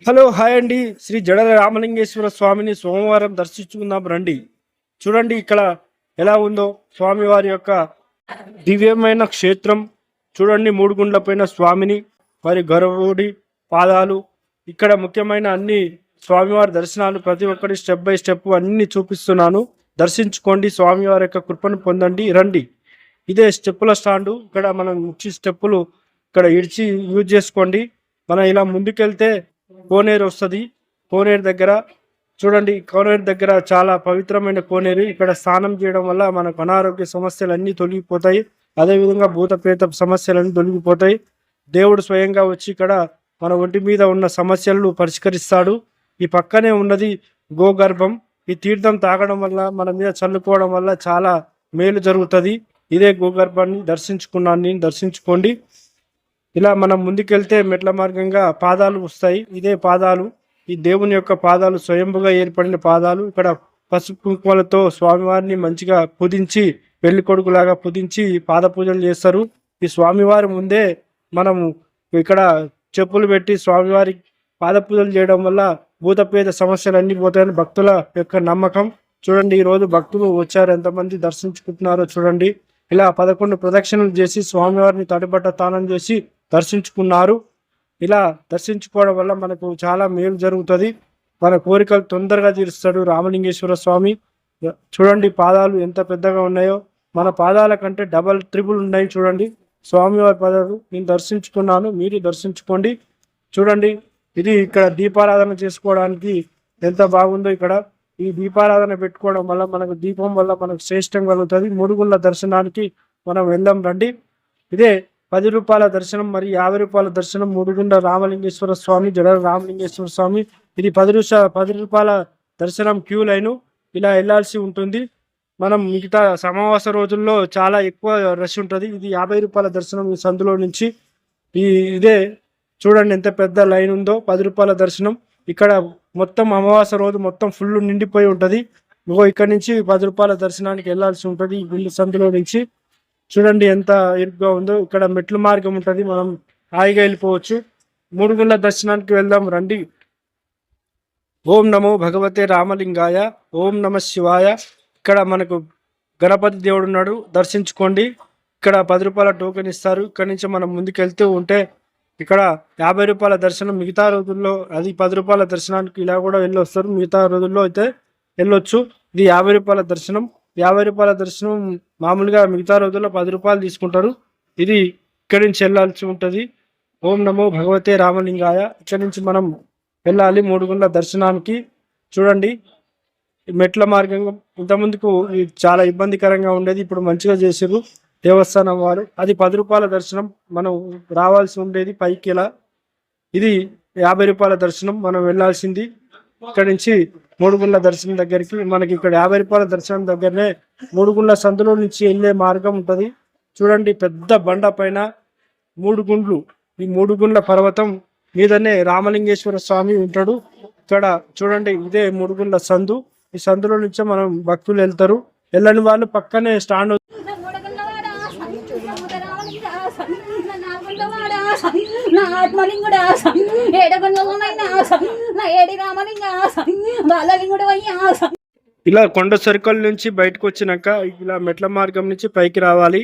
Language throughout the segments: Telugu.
హలో హాయ్ అండి. శ్రీ జడల రామలింగేశ్వర స్వామిని సోమవారం దర్శించుకుందాం రండి. చూడండి ఇక్కడ ఎలా ఉందో స్వామివారి యొక్క దివ్యమైన క్షేత్రం. చూడండి మూడు గుండ్ల పైన స్వామిని, వారి గరుడి పాదాలు, ఇక్కడ ముఖ్యమైన అన్ని స్వామివారి దర్శనాలు ప్రతి ఒక్కటి స్టెప్ బై స్టెప్ అన్ని చూపిస్తున్నాను. దర్శించుకోండి, స్వామివారి యొక్క కృపను పొందండి రండి. ఇదే స్టెప్పుల స్టాండు. ఇక్కడ మనం ఇచ్చి స్టెప్పులు ఇక్కడ ఇడిచి యూజ్ చేసుకోండి. మనం ఇలా ముందుకెళ్తే కోనేరు వస్తుంది. కోనేరు దగ్గర చూడండి, కోనేరు దగ్గర చాలా పవిత్రమైన కోనేరు. ఇక్కడ స్నానం చేయడం వల్ల మనకు అనారోగ్య సమస్యలు అన్నీ తొలగిపోతాయి. అదేవిధంగా భూత ప్రేత సమస్యలన్నీ తొలగిపోతాయి. దేవుడు స్వయంగా వచ్చి ఇక్కడ మన ఒంటి మీద ఉన్న సమస్యలను పరిష్కరిస్తాడు. ఈ పక్కనే ఉన్నది గోగర్భం. ఈ తీర్థం తాగడం వల్ల మన మీద చల్లుకోవడం వల్ల చాలా మేలు జరుగుతుంది. ఇదే గోగర్భాన్ని దర్శించుకున్నాను నేను, దర్శించుకోండి. ఇలా మనం ముందుకెళ్తే మెట్ల మార్గంగా పాదాలు వస్తాయి. ఇదే పాదాలు, ఈ దేవుని యొక్క పాదాలు స్వయంభుగా ఏర్పడిన పాదాలు. ఇక్కడ పసుపు కుంకుమలతో స్వామివారిని మంచిగా పుదించి, పెళ్లి కొడుకులాగా పుదించి పాద పూజలు చేస్తారు. ఈ స్వామివారి ముందే మనము ఇక్కడ చెప్పులు పెట్టి స్వామివారి పాద పూజలు చేయడం వల్ల భూతపేద సమస్యలు అన్ని పోతాయని భక్తుల యొక్క నమ్మకం. చూడండి, ఈరోజు భక్తులు వచ్చారు, ఎంతమంది దర్శించుకుంటున్నారో చూడండి. ఇలా 11 ప్రదక్షిణలు చేసి స్వామివారిని తడిబట్ట తానం చేసి దర్శించుకున్నారు. ఇలా దర్శించుకోవడం వల్ల మనకు చాలా మేలు జరుగుతుంది. మన కోరికలు తొందరగా తీరుస్తాడు రామలింగేశ్వర స్వామి. చూడండి పాదాలు ఎంత పెద్దగా ఉన్నాయో, మన పాదాల కంటే డబల్ ట్రిపుల్ ఉన్నాయి. చూడండి స్వామివారి పాదాలు నేను దర్శించుకున్నాను, మీరు దర్శించుకోండి. చూడండి, ఇది ఇక్కడ దీపారాధన చేసుకోవడానికి ఎంత బాగుందో. ఇక్కడ ఈ దీపారాధన పెట్టుకోవడం వల్ల మనకు దీపం వల్ల మనకు శ్రేష్టం కలుగుతుంది. మూడుగుళ్ళ దర్శనానికి మనం వెళ్దాం రండి. ఇదే 10 రూపాయల దర్శనం మరియు 50 రూపాయల దర్శనం. మూడుగుండ రామలింగేశ్వర స్వామి, జడల రామలింగేశ్వర స్వామి. ఇది 10 రూపాయల దర్శనం క్యూ లైను. ఇలా వెళ్ళాల్సి ఉంటుంది. మనం మిగతా సమావాస రోజుల్లో చాలా ఎక్కువ రష్ ఉంటుంది. ఇది 50 రూపాయల దర్శనం. ఈ సందులో నుంచి ఇదే చూడండి ఎంత పెద్ద లైన్ ఉందో. 10 రూపాయల దర్శనం. ఇక్కడ మొత్తం అమావాస రోజు మొత్తం ఫుల్ నిండిపోయి ఉంటుంది. ఇక్కడ నుంచి 10 రూపాయల దర్శనానికి వెళ్ళాల్సి ఉంటుంది. ఈ సందులో నుంచి చూడండి ఎంత ఇరుగ్గా ఉందో. ఇక్కడ మెట్ల మార్గం ఉంటుంది, మనం హాయిగా వెళ్ళిపోవచ్చు. మూడుగుళ్ళ దర్శనానికి వెళ్దాం రండి. ఓం నమో భగవతే రామలింగాయ, ఓం నమ శివాయ. ఇక్కడ మనకు గణపతి దేవుడు ఉన్నాడు, దర్శించుకోండి. ఇక్కడ 10 రూపాయల టోకెన్ ఇస్తారు. ఇక్కడ నుంచి మనం ముందుకు వెళ్తూ ఉంటే ఇక్కడ 50 రూపాయల దర్శనం. మిగతా రోజుల్లో అది 10 రూపాయల దర్శనానికి ఇలా కూడా వెళ్ళొస్తారు. మిగతా రోజుల్లో అయితే వెళ్ళొచ్చు. ఇది 50 రూపాయల దర్శనం. 50 రూపాయల దర్శనం మామూలుగా మిగతా రోజుల్లో 10 రూపాయలు తీసుకుంటారు. ఇది ఇక్కడి నుంచి వెళ్ళాల్సి ఉంటుంది. ఓం నమో భగవతే రామలింగాయ. ఇక్కడి నుంచి మనం వెళ్ళాలి మూడుగుండ్ల దర్శనానికి. చూడండి మెట్ల మార్గంగా. ఇంతకుముందుకు చాలా ఇబ్బందికరంగా ఉండేది, ఇప్పుడు మంచిగా చేసారు దేవస్థానం వారు. అది 10 రూపాయల దర్శనం. మనం రావాల్సి ఉండేది పైకి. ఇలా ఇది 50 రూపాయల దర్శనం. మనం వెళ్ళాల్సింది ఇక్కడ నుంచి మూడుగుండ్ల దర్శనం దగ్గరికి. మనకి ఇక్కడ 50 రూపాయల దర్శనం దగ్గరనే మూడుగుండ్ల సందులో నుంచి వెళ్ళే మార్గం ఉంటుంది. చూడండి పెద్ద బండ పైన 3 గుండ్లు, ఈ 3 గుండ్ల పర్వతం మీదనే రామలింగేశ్వర స్వామి ఉంటాడు. ఇక్కడ చూడండి ఇదే 3 గుండ్ల సందు. ఈ సందులో నుంచే మనం భక్తులు వెళ్తారు. వెళ్ళని వాళ్ళు పక్కనే స్టాండ్ ఇలా కొండ సర్కిల్ నుంచి బయటకు వచ్చినాక ఇలా మెట్ల మార్గం నుంచి పైకి రావాలి.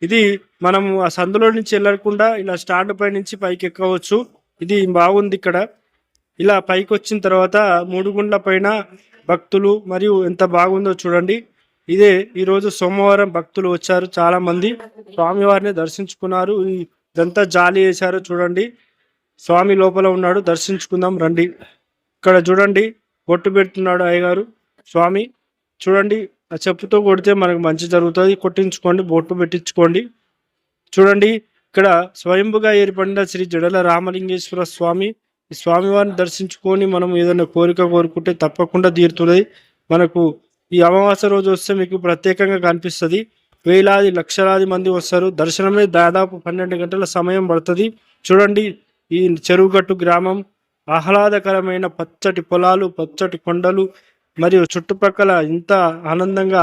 ఇది మనం ఆ సందులో నుంచి వెళ్ళకుండా ఇలా స్టాండ్ పై నుంచి పైకి ఎక్కవచ్చు. ఇది బాగుంది. ఇక్కడ ఇలా పైకి వచ్చిన తర్వాత మూడుగుండ్ల పైన భక్తులు మరియు ఎంత బాగుందో చూడండి. ఇదే ఈరోజు సోమవారం భక్తులు వచ్చారు, చాలా మంది స్వామివారిని దర్శించుకున్నారు. ఇదంతా జాలి వేశారు. చూడండి స్వామి లోపల ఉన్నాడు, దర్శించుకుందాం రండి. ఇక్కడ చూడండి బొట్టు పెడుతున్నాడు అయ్యగారు స్వామి. చూడండి ఆ చెప్పుతో కొడితే మనకు మంచి జరుగుతుంది. కొట్టించుకోండి, బొట్టు పెట్టించుకోండి. చూడండి ఇక్కడ స్వయంభుగా ఏర్పడిన శ్రీ జడల రామలింగేశ్వర స్వామి. ఈ స్వామివారిని దర్శించుకొని మనం ఏదైనా కోరిక కోరుకుంటే తప్పకుండా తీరుతుంది. మనకు ఈ అమావాస రోజు వస్తే మీకు ప్రత్యేకంగా కనిపిస్తుంది. వేలాది లక్షలాది మంది వస్తారు. దర్శనమే దాదాపు 12 గంటల సమయం పడుతుంది. చూడండి ఈ చెరువుగట్టు గ్రామం ఆహ్లాదకరమైన పచ్చటి పొలాలు, పచ్చటి కొండలు మరియు చుట్టుపక్కల ఇంత ఆనందంగా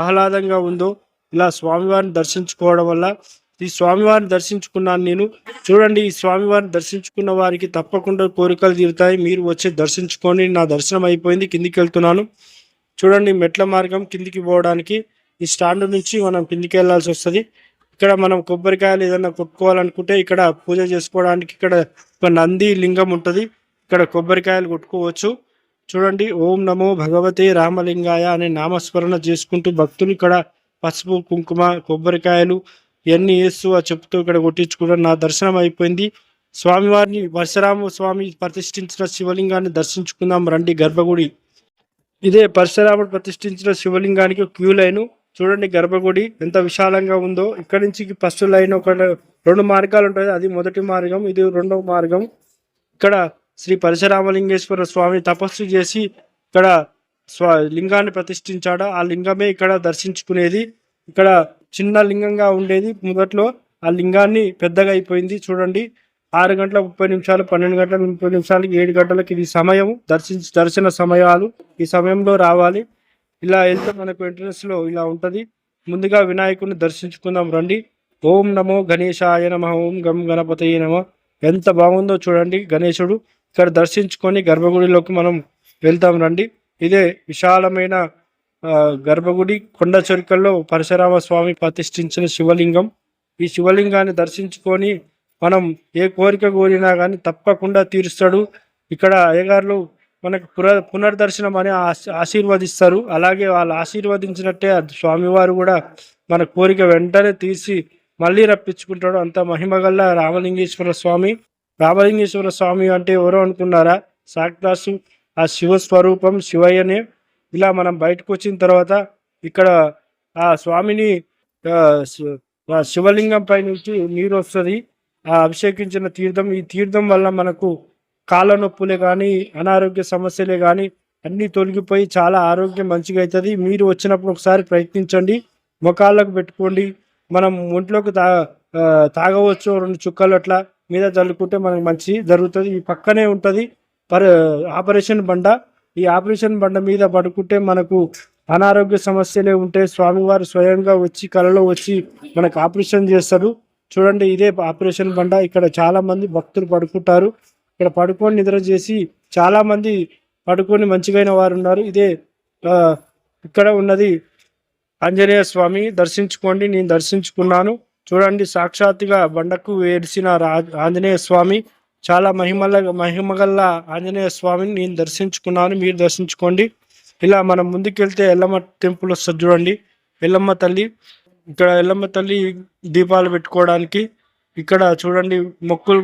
ఆహ్లాదంగా ఉందో. ఇలా స్వామివారిని దర్శించుకోవడం వల్ల ఈ స్వామివారిని దర్శించుకున్నాను నేను. చూడండి, ఈ స్వామివారిని దర్శించుకున్న వారికి తప్పకుండా కోరికలు తీరుతాయి. మీరు వచ్చి దర్శించుకొని, నా దర్శనం అయిపోయింది, కిందికి వెళ్తున్నాను. చూడండి, మెట్ల మార్గం కిందికి పోవడానికి ఈ స్టాండ్ నుంచి మనం కిందికి వెళ్ళాల్సి వస్తుంది. ఇక్కడ మనం కొబ్బరికాయలు ఏదైనా కొట్టుకోవాలనుకుంటే ఇక్కడ పూజ చేసుకోవడానికి ఇక్కడ ఒక నంది లింగం ఉంటుంది. ఇక్కడ కొబ్బరికాయలు కొట్టుకోవచ్చు. చూడండి, ఓం నమో భగవతే రామలింగాయ అనే నామస్మరణ చేసుకుంటూ భక్తులు ఇక్కడ పసుపు కుంకుమ కొబ్బరికాయలు ఇవన్నీ వేస్తూ చెప్తూ ఇక్కడ కొట్టించుకుంటారు. నా దర్శనం అయిపోయింది. స్వామివారిని పరశురామ స్వామి ప్రతిష్ఠించిన శివలింగాన్ని దర్శించుకుందాం రండి. గర్భగుడి ఇదే పరశురాముడు ప్రతిష్ఠించిన శివలింగానికి క్యూ లైన్. చూడండి, గర్భగుడి ఎంత విశాలంగా ఉందో. ఇక్కడి నుంచి ఫస్ట్ లైన్ ఒక 2 మార్గాలు ఉంటాయి. అది మొదటి మార్గం, ఇది రెండవ మార్గం. ఇక్కడ శ్రీ పరశురామలింగేశ్వర స్వామి తపస్సు చేసి ఇక్కడ లింగాన్ని ప్రతిష్ఠించాడు. ఆ లింగమే ఇక్కడ దర్శించుకునేది. ఇక్కడ చిన్న లింగంగా ఉండేది మొదట్లో, ఆ లింగాన్ని పెద్దగా అయిపోయింది. చూడండి, 6 గంటల 30 నిమిషాలు, 12 గంటల 30 నిమిషాలు, 7 గంటలకి ఇది సమయం, దర్శన సమయాలు. ఈ సమయంలో రావాలి. ఇలా వెళ్తే మనకు ఎంట్రన్స్ లో ఇలా ఉంటది. ముందుగా వినాయకుడిని దర్శించుకుందాం రండి. ఓం నమో గణేశాయ నమ, ఓం గం గణపతయ నమ. ఎంత బాగుందో చూడండి గణేశుడు. ఇక్కడ దర్శించుకొని గర్భగుడిలోకి మనం వెళ్తాం రండి. ఇదే విశాలమైన గర్భగుడి. కొండ చెరుకల్లో పరశురామ స్వామి ప్రతిష్ఠించిన శివలింగం. ఈ శివలింగాన్ని దర్శించుకొని మనం ఏ కోరిక కోరినా కానీ తప్పకుండా తీరుస్తాడు. ఇక్కడ అయ్యగారులు మనకు పునర్దర్శనం అని ఆశీర్వదిస్తారు. అలాగే వాళ్ళు ఆశీర్వదించినట్టే స్వామివారు కూడా మన కోరిక వెంటనే తీసి మళ్ళీ రప్పించుకుంటాడు. అంత మహిమగల్ల రామలింగేశ్వర స్వామి. రామలింగేశ్వర స్వామి అంటే ఎవరో అనుకున్నారా? సాక్షాత్తు ఆ శివస్వరూపం శివయ్యనే. ఇలా మనం బయటకు వచ్చిన తర్వాత ఇక్కడ ఆ స్వామిని శివలింగం పై నుంచి నీరు వస్తుంది, ఆ అభిషేకించిన తీర్థం. ఈ తీర్థం వల్ల మనకు కాళ్ళ నొప్పులే కానీ అనారోగ్య సమస్యలే కానీ అన్నీ తొలగిపోయి చాలా ఆరోగ్యం మంచిగా అవుతుంది. మీరు వచ్చినప్పుడు ఒకసారి ప్రయత్నించండి. మొకాళ్ళకు పెట్టుకోండి. మనం ఒంట్లోకి తాగవచ్చు. 2 చుక్కలు అట్లా మీద చల్లుకుంటే మనకు మంచి జరుగుతుంది. ఈ పక్కనే ఉంటుంది ఆపరేషన్ బండ. ఈ ఆపరేషన్ బండ మీద పడుకుంటే మనకు అనారోగ్య సమస్యలే ఉంటే స్వామివారు స్వయంగా వచ్చి కలలో వచ్చి మనకు ఆపరేషన్ చేస్తారు. చూడండి, ఇదే ఆపరేషన్ బండ. ఇక్కడ చాలా మంది భక్తులు పడుకుంటారు. ఇక్కడ పడుకొని నిద్ర చేసి చాలా మంది పడుకొని మంచిగైన వారు ఉన్నారు. ఇదే ఇక్కడ ఉన్నది ఆంజనేయ స్వామి. దర్శించుకోండి. నేను దర్శించుకున్నాను. చూడండి, సాక్షాత్తుగా బండకు వేడిసిన ఆంజనేయ స్వామి. చాలా మహిమగల్ల ఆంజనేయ స్వామిని నేను దర్శించుకున్నాను. మీరు దర్శించుకోండి. ఇలా మనం ముందుకెళ్తే ఎల్లమ్మ టెంపుల్ వస్తుంది. చూడండి, ఎల్లమ్మ తల్లి. ఇక్కడ ఎల్లమ్మ తల్లి దీపాలు పెట్టుకోవడానికి ఇక్కడ చూడండి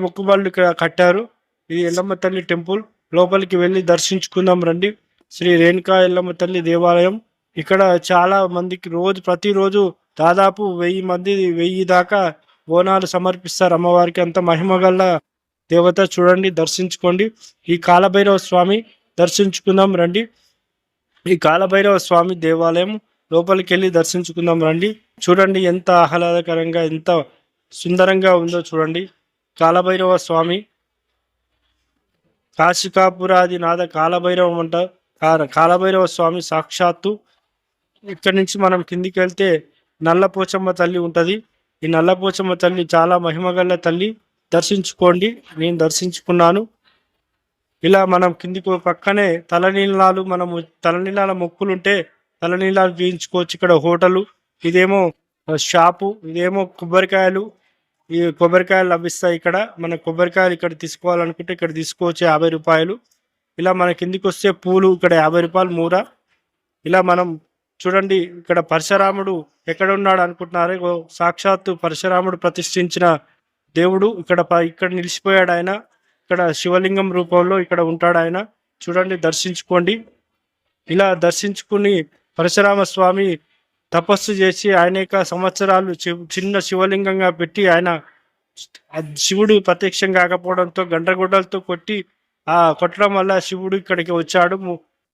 మొక్కుబళ్ళు ఇక్కడ కట్టారు. ఇది ఎల్లమ్మ తల్లి టెంపుల్. లోపలికి వెళ్ళి దర్శించుకుందాం రండి. శ్రీ రేణుకా ఎల్లమ్మ తల్లి దేవాలయం. ఇక్కడ చాలా మందికి ప్రతిరోజు దాదాపు 1000 మంది 1000 దాకా బోనాలు సమర్పిస్తారు అమ్మవారికి. అంత మహిమగల్ల దేవత. చూడండి, దర్శించుకోండి. ఈ కాలభైరవ స్వామి దర్శించుకుందాం రండి. ఈ కాలభైరవ స్వామి దేవాలయం లోపలికి వెళ్ళి దర్శించుకుందాం రండి. చూడండి, ఎంత ఆహ్లాదకరంగా ఎంత సుందరంగా ఉందో చూడండి. కాలభైరవ స్వామి కాశికాపురాది నాద కాలభైరవం అంట. కాలభైరవ స్వామి సాక్షాత్తు. ఇక్కడి నుంచి మనం కిందికి వెళ్తే నల్లపోచమ్మ తల్లి ఉంటుంది. ఈ నల్లపోచమ్మ తల్లి చాలా మహిమగల్ల తల్లి. దర్శించుకోండి. నేను దర్శించుకున్నాను. ఇలా మనం కిందికి పక్కనే తలనీలాలు, మనము తలనీలాల మొక్కులుంటే తలనీలాలు చేయించుకోవచ్చు. ఇక్కడ హోటలు, ఇదేమో షాపు, ఇదేమో కొబ్బరికాయలు. ఈ కొబ్బరికాయలు లభిస్తాయి ఇక్కడ. మన కొబ్బరికాయలు ఇక్కడ తీసుకోవాలనుకుంటే ఇక్కడ తీసుకోవచ్చు, 50 రూపాయలు. ఇలా మన కిందికి వస్తే పూలు ఇక్కడ 50 రూపాయలు మూర. ఇలా మనం చూడండి, ఇక్కడ పరశురాముడు ఎక్కడ ఉన్నాడు అనుకుంటున్నారు? సాక్షాత్తు పరశురాముడు ప్రతిష్ఠించిన దేవుడు ఇక్కడ నిలిచిపోయాడు ఆయన. ఇక్కడ శివలింగం రూపంలో ఇక్కడ ఉంటాడు ఆయన. చూడండి, దర్శించుకోండి. ఇలా దర్శించుకుని పరశురామ స్వామి తపస్సు చేసి అనేక సంవత్సరాలు చిన్న శివలింగంగా పెట్టి ఆయన శివుడు ప్రత్యక్షం కాకపోవడంతో గండ్రగొడ్డలతో కొట్టడం వల్ల శివుడు ఇక్కడికి వచ్చాడు.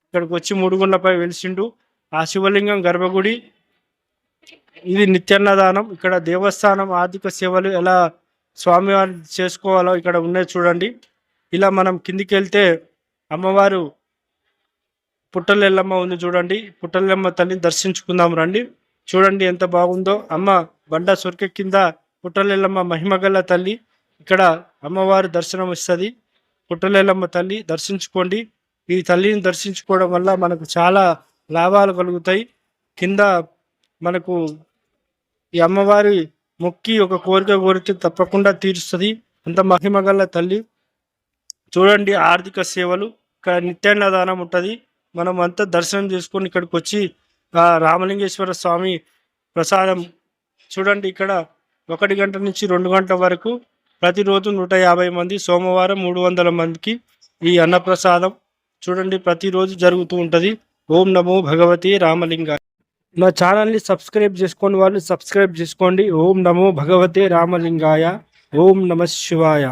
ఇక్కడికి వచ్చి 3 గుండ్లపై వెలిసిండు. ఆ శివలింగం గర్భగుడి. ఇది నిత్యాన్నదానం. ఇక్కడ దేవస్థానం ఆర్థిక సేవలు ఎలా స్వామివారిని చేసుకోవాలో ఇక్కడ ఉన్నాయి చూడండి. ఇలా మనం కిందికి వెళ్తే అమ్మవారు పుట్టలెల్లమ్మ ఉంది చూడండి. పుట్టలెల్లమ్మ తల్లిని దర్శించుకుందాం రండి. చూడండి ఎంత బాగుందో. అమ్మ బండ సొరక కింద పుట్టలెల్లమ్మ మహిమగల తల్లి. ఇక్కడ అమ్మవారి దర్శనం ఇస్తుంది. పుట్టలెల్లమ్మ తల్లి దర్శించుకోండి. ఈ తల్లిని దర్శించుకోవడం వల్ల మనకు చాలా లాభాలు కలుగుతాయి. కింద మనకు ఈ అమ్మవారి మొక్కి ఒక కోరిక కోరితే తప్పకుండా తీరుస్తుంది. అంత మహిమగల తల్లి. చూడండి ఆర్థిక సేవలు, ఇక్కడ నిత్యాన్నదానం ఉంటుంది. మనం అంతా దర్శనం చేసుకొని ఇక్కడికి వచ్చి రామలింగేశ్వర స్వామి ప్రసాదం చూడండి. ఇక్కడ 1 గంట నుంచి 2 గంటల వరకు ప్రతిరోజు 150 మంది, సోమవారం 300 మందికి ఈ అన్నప్రసాదం చూడండి ప్రతిరోజు జరుగుతూ ఉంటుంది. ఓం నమో భగవతి రామలింగాయ. నా ఛానల్ని సబ్స్క్రైబ్ చేసుకోండి, వాళ్ళు సబ్స్క్రైబ్ చేసుకోండి. ఓం నమో భగవతే రామలింగాయ. ఓం నమ శివాయ.